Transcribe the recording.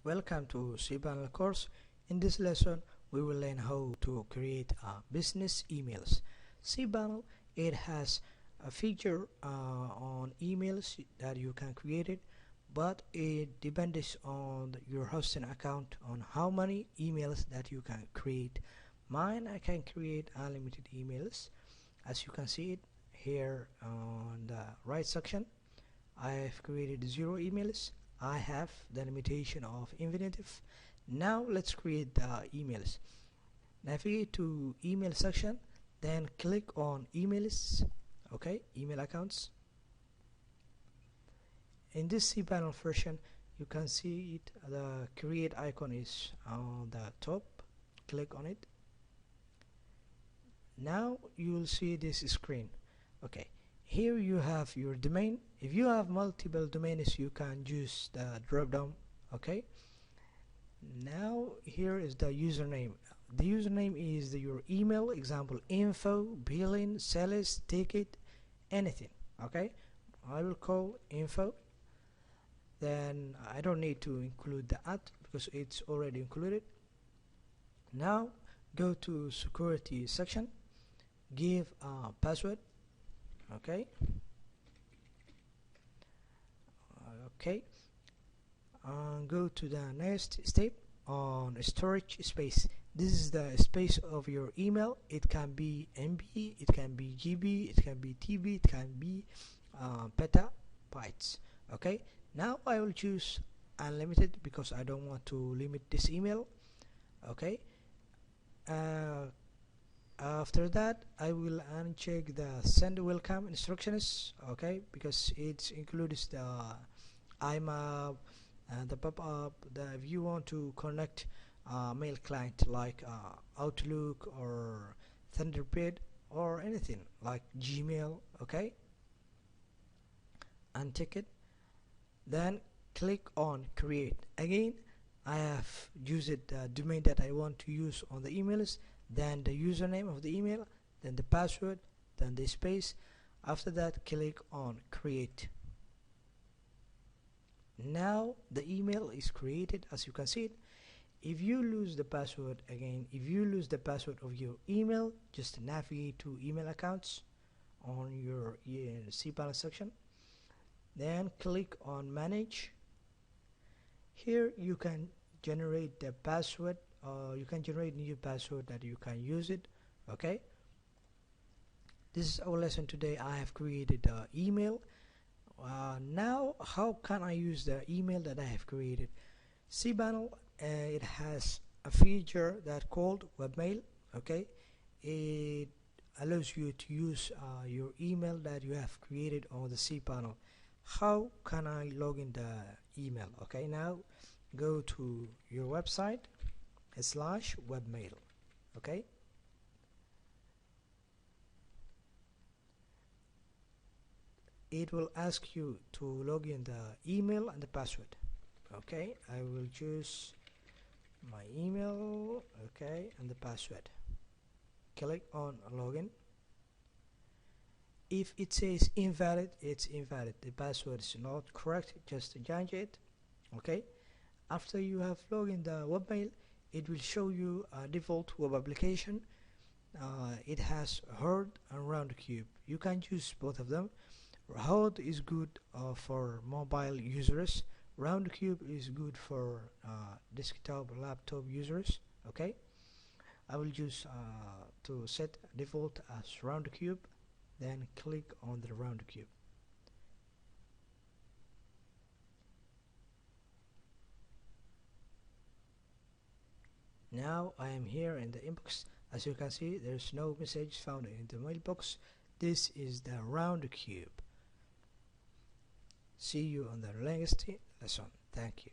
Welcome to cPanel course. In this lesson, we will learn how to create business emails. cPanel, it has a feature on emails that you can create it, but it depends on your hosting account on how many emails that you can create. Mine, I can create unlimited emails. As you can see it here on the right section, I have created 0 emails. I have the limitation of infinitive. Now let's create the emails. Navigate to email section, then click on emails. Okay, email accounts. In this cPanel version, you can see it. The create icon is on the top. Click on it. Now you will see this screen. Okay, here you have your domain. If you have multiple domains, you can use the drop down. Okay, now here is the username. The username is your email, example info, billing, sales, ticket, anything. Okay, I will call info. Then I don't need to include the @ because it's already included. Now go to security section, give a password. Okay, go to the next step on storage space. This is the space of your email. It can be MB, it can be GB, it can be TB, it can be petabytes. Okay, now I will choose unlimited because I don't want to limit this email. Okay, after that I will uncheck the send welcome instructions. Okay, because it includes the IMAP and the pop-up. If you want to connect mail client like Outlook or Thunderbird or anything like Gmail, okay, untick it, then click on create. Again, I have used the domain that I want to use on the emails, then the username of the email, then the password, then the space. After that, click on create. Now the email is created. As you can see it, if you lose the password, again, if you lose the password of your email, just navigate to email accounts on your cPanel section, then click on manage. Here you can generate the password, you can generate new password that you can use it. Okay, this is our lesson today. I have created the email. Now how can I use the email that I have created? cPanel, it has a feature that called webmail. Okay, it allows you to use your email that you have created on the cPanel. How can I log in the email? Okay, now go to your website /webmail. Okay, it will ask you to log in the email and the password. Okay, I will choose my email, okay, and the password. Click on login. If it says invalid, it's invalid. The password is not correct, just change it. Okay, after you have logged in the webmail, it will show you a default web application. It has Herd and Roundcube. You can choose both of them. Herd is good for mobile users. Roundcube is good for desktop laptop users. Okay, I will choose to set default as Roundcube, then click on the Roundcube. Now I am here in the inbox. As you can see, there's no message found in the mailbox. This is the Roundcube. See you on the next lesson. Thank you.